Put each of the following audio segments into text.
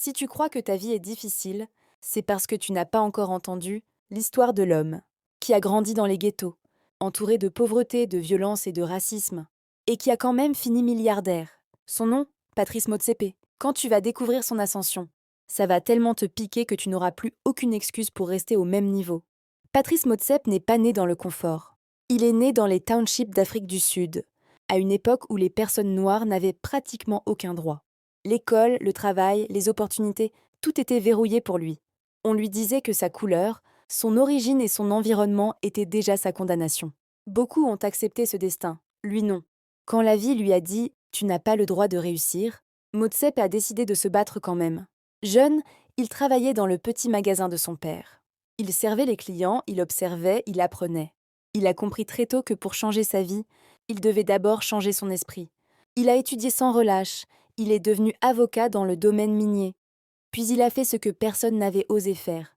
Si tu crois que ta vie est difficile, c'est parce que tu n'as pas encore entendu l'histoire de l'homme, qui a grandi dans les ghettos, entouré de pauvreté, de violence et de racisme, et qui a quand même fini milliardaire. Son nom, Patrice Motsepe. Quand tu vas découvrir son ascension, ça va tellement te piquer que tu n'auras plus aucune excuse pour rester au même niveau. Patrice Motsepe n'est pas né dans le confort. Il est né dans les townships d'Afrique du Sud, à une époque où les personnes noires n'avaient pratiquement aucun droit. L'école, le travail, les opportunités, tout était verrouillé pour lui. On lui disait que sa couleur, son origine et son environnement étaient déjà sa condamnation. Beaucoup ont accepté ce destin, lui non. Quand la vie lui a dit « tu n'as pas le droit de réussir », Motsepe a décidé de se battre quand même. Jeune, il travaillait dans le petit magasin de son père. Il servait les clients, il observait, il apprenait. Il a compris très tôt que pour changer sa vie, il devait d'abord changer son esprit. Il a étudié sans relâche, il est devenu avocat dans le domaine minier. Puis il a fait ce que personne n'avait osé faire.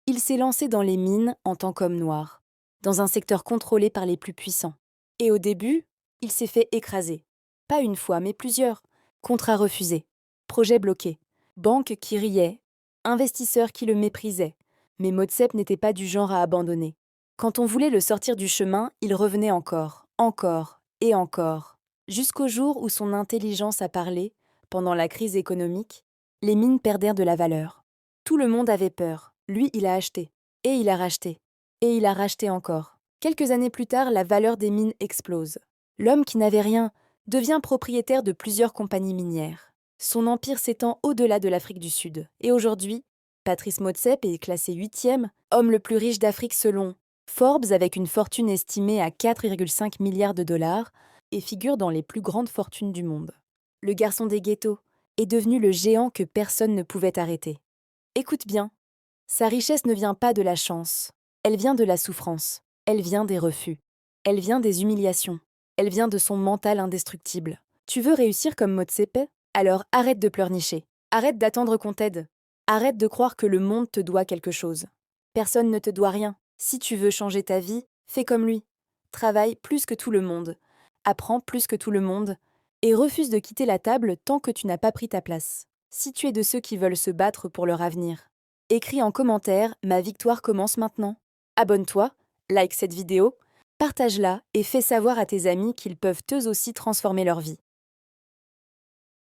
Il s'est lancé dans les mines en tant qu'homme noir, dans un secteur contrôlé par les plus puissants. Et au début, il s'est fait écraser. Pas une fois, mais plusieurs. Contrats refusés, projets bloqués, banques qui riaient, investisseurs qui le méprisaient. Mais Motsepe n'était pas du genre à abandonner. Quand on voulait le sortir du chemin, il revenait encore et encore, jusqu'au jour où son intelligence a parlé, pendant la crise économique, les mines perdèrent de la valeur. Tout le monde avait peur. Lui, il a acheté. Et il a racheté. Et il a racheté encore. Quelques années plus tard, la valeur des mines explose. L'homme qui n'avait rien devient propriétaire de plusieurs compagnies minières. Son empire s'étend au-delà de l'Afrique du Sud. Et aujourd'hui, Patrice Motsepe est classé 8e, homme le plus riche d'Afrique selon Forbes avec une fortune estimée à 4,5 milliards de dollars et figure dans les plus grandes fortunes du monde. Le garçon des ghettos est devenu le géant que personne ne pouvait arrêter. Écoute bien, sa richesse ne vient pas de la chance, elle vient de la souffrance, elle vient des refus, elle vient des humiliations, elle vient de son mental indestructible. Tu veux réussir comme Motsepe? Alors arrête de pleurnicher, arrête d'attendre qu'on t'aide, arrête de croire que le monde te doit quelque chose. Personne ne te doit rien. Si tu veux changer ta vie, fais comme lui. Travaille plus que tout le monde, apprends plus que tout le monde, et refuse de quitter la table tant que tu n'as pas pris ta place. Si tu es de ceux qui veulent se battre pour leur avenir, écris en commentaire « Ma victoire commence maintenant ». Abonne-toi, like cette vidéo, partage-la et fais savoir à tes amis qu'ils peuvent eux aussi transformer leur vie.